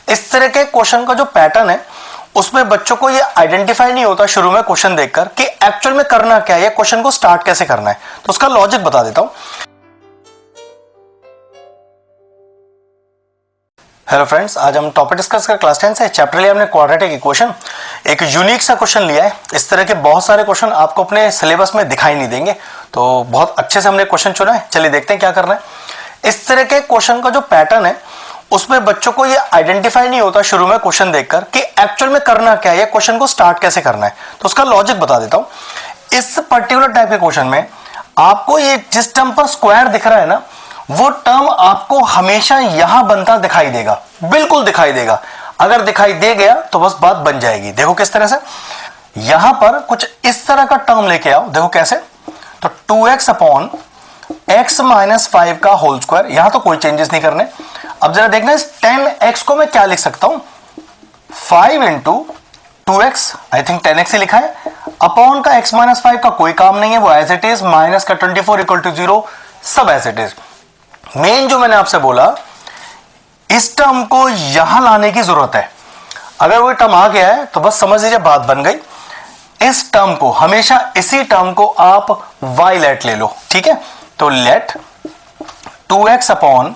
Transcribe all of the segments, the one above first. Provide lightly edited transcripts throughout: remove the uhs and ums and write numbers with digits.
इस तरह के क्वेश्चन का जो पैटर्न है उसमें बच्चों को ये आइडेंटिफाई नहीं होता शुरू में क्वेश्चन देखकर कि एक्चुअल में करना क्या है, क्वेश्चन को स्टार्ट कैसे करना है। तो उसका लॉजिक बता देता हूं। हेलो फ्रेंड्स, आज हम टॉपिक डिस्कस कर क्लास 10 से चैप्टर लिया हमने क्वाड्रेटिक इक्वेशन। एक यूनिक सा क्वेश्चन लिया है। इस तरह के बहुत सारे क्वेश्चन आपको अपने सिलेबस में दिखाई नहीं देंगे, तो बहुत अच्छे से हमने क्वेश्चन चुना है। चलिए देखते हैं क्या करना है। इस तरह के क्वेश्चन का जो पैटर्न है उसमें बच्चों को ये आइडेंटिफाई नहीं होता शुरू में क्वेश्चन देखकर कि एक्चुअल में करना क्या है, क्वेश्चन को स्टार्ट कैसे करना है। तो उसका लॉजिक बता देता हूं। इस पर्टिकुलर टाइप के क्वेश्चन में आपको ये जिस टर्म पर स्क्वायर दिख रहा है ना, वो टर्म आपको हमेशा यहां बनता दिखाई देगा, बिल्कुल दिखाई देगा। अगर दिखाई दे गया तो बस बात बन जाएगी। देखो किस तरह से, यहां पर कुछ इस तरह का टर्म लेके आओ। देखो कैसे, तो 2x अपॉन x माइनस 5 का होल स्क्वायर। यहां तो कोई चेंजेस नहीं करने। अब जरा देखना, इस 10x को मैं क्या लिख सकता हूं, 5 into 2x, I think 10x ही लिखा है, अपॉन का x माइनस 5 का कोई काम नहीं है, वो एज इट इज, माइनस का 24 इक्वल टू 0, सब एज इट इज। मेन जो मैंने आपसे बोला, इस टर्म को यहां लाने की जरूरत है। अगर वो टर्म आ गया है तो बस समझ लीजिए बात बन गई। इस टर्म को हमेशा, इसी टर्म को आप y लेट ले लो, ठीक है। तो let 2x upon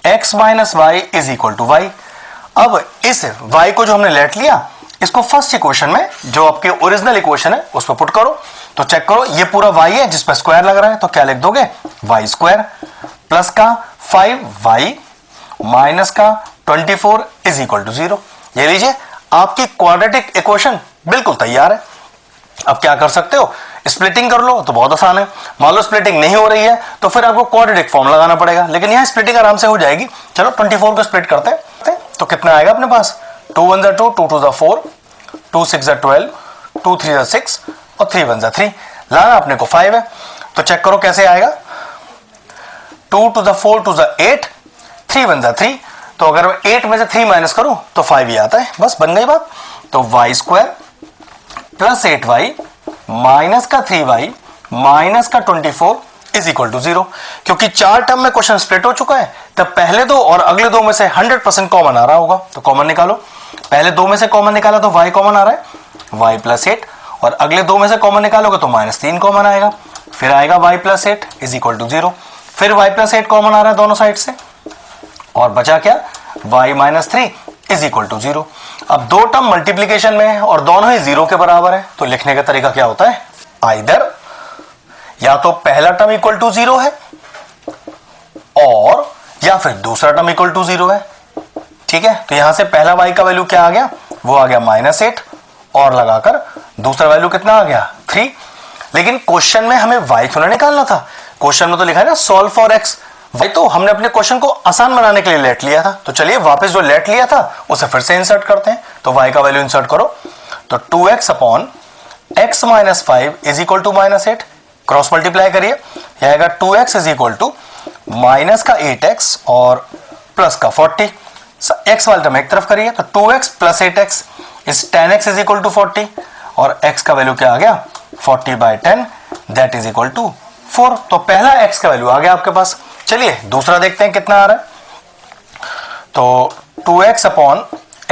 x minus Y is equal to y। अब इस y को जो हमने लेट लिया, इसको फर्स्ट इक्वेशन में जो आपके ओरिजिनल इक्वेशन है उस पर पुट करो। तो चेक करो, ये पूरा y है जिस पर स्क्वायर लग रहा है, तो क्या लिख दोगे, y स्क्वायर प्लस का 5y माइनस का 24 इज इक्वल टू 0। ये लीजिए, आपकी क्वाड्रेटिक इक्वेशन बिल्कुल तैयार है। अब क्या कर सकते हो, स्प्लिटिंग कर लो, तो बहुत आसान है। मान लो स्प्लिटिंग नहीं हो रही है तो फिर आपको क्वाड्रेटिक फॉर्म लगाना पड़ेगा, लेकिन यहां स्प्लिटिंग आराम से हो जाएगी। चलो 24 को स्प्लिट करते हैं, तो कितना आएगा अपने पास, 2 1 2, 2 2 4, 2 6 12, 2 3 6 और 3 1 3। लाना अपने को 5 है। तो चेक करो कैसे आएगा, 2 to the 4 to the 8, 3 1 3। तो अगर मैं 8 में से 3 माइनस करूं तो 5 ही आता है, बस बन गई बात। तो y square plus 8y minus का 3y माइनस का 24 इज इक्वल टू 0। क्योंकि 4 टर्म में क्वेश्चन स्प्लिट हो चुका है, तब पहले दो और अगले दो में से 100% कॉमन आ रहा होगा। तो कॉमन निकालो, पहले दो में से कॉमन निकाला तो y कॉमन आ रहा है, y प्लस 8, और अगले दो में से कॉमन निकालोगे तो -3 कॉमन आएगा, फिर आएगा y plus 8 is equal to 0। फिर y प्लस 8 कॉमन आ रहा है दोनों साइड से, और बचा क्या, y minus 3 is equal to 0। अब दो टर्म मल्टीप्लीकेशन में है और दोनों ही 0 के बराबर है, तो लिखने का तरीका क्या होता है, आइदर या तो पहला टर्म इक्वल टू 0 है, और या फिर दूसरा टर्म इक्वल टू 0 है, ठीक है। तो यहां से पहला y का वैल्यू क्या आ गया, वो आ गया -8, और लगाकर दूसरा वैल्यू कितना आ गया, 3। लेकिन क्वेश्चन में हमें y थोड़ा निकालना था, क्वेश्चन में तो लिखा है ना सॉल्व फॉर x। भाई तो हमने अपने क्वेश्चन को आसान बनाने के लिए लेट लिया था, तो चलिए वापस जो लेट लिया था उसे फिर से इंसर्ट करते हैं। तो y का वैल्यू इंसर्ट करो, तो 2x upon x minus 5 is equal to -8, cross multiply करिए, यह आएगा 2x is equal to minus का 8x और प्लस का 40। x वाला टर्म एक तरफ करिए, तो 2x plus 8x is 10x is equal to 40, और x का वैल्यू क्या आ गया, 40/10 दैट इज इक्वल टू 4। तो पहला x का वैल्यू आ गया आपके पास। चलिए दूसरा देखते हैं कितना आ रहा है। तो 2x upon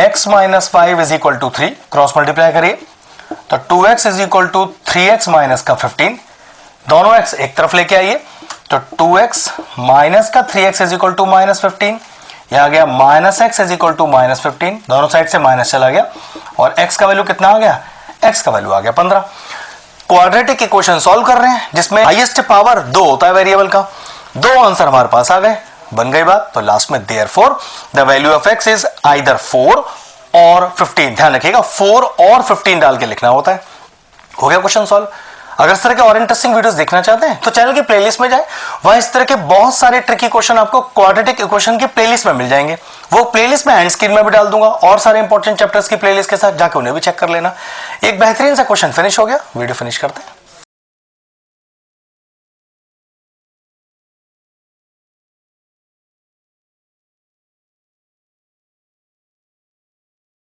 x minus 5 is equal to 3, cross multiply करिए, तो 2x is equal to 3x minus का 15, दोनों x एक तरफ लेके आइए, तो 2x माइनस का 3x इज इक्वल टू -15, यह आ गया -x इज इक्वल टू -15, दोनों साइड से माइनस चला गया, और x का वैल्यू कितना आ गया, x का वैल्यू आ गया 15। क्वाड्रेटिक इक्वेशन सॉल्व कर रहे हैं जिसमें हाईएस्ट पावर 2 होता है वेरिएबल का। दो आंसर हमारे पास आ गए, बन गई बात। तो लास्ट में therefore the value of x is either 4 और 15। ध्यान रखिएगा 4 और 15 डाल के लिखना होता है। हो गया क्वेश्चन सॉल्व। अगर इस तरह के और इंटरेस्टिंग वीडियोस देखना चाहते हैं तो चैनल की प्लेलिस्ट में जाए, वहां इस तरह के बहुत सारे ट्रिकी क्वेश्चन आपको क्वाड्रेटिक इक्वेशन की प्लेलिस्ट में मिल जाएंगे। वो प्लेलिस्ट में एंड स्क्रीन में भी डाल दूंगा, और सारे इंपॉर्टेंट चैप्टर्स की प्लेलिस्ट के साथ जाके उन्हें भी चेक कर लेना। एक बेहतरीन सा क्वेश्चन फिनिश हो गया, वीडियो फिनिश करते हैं।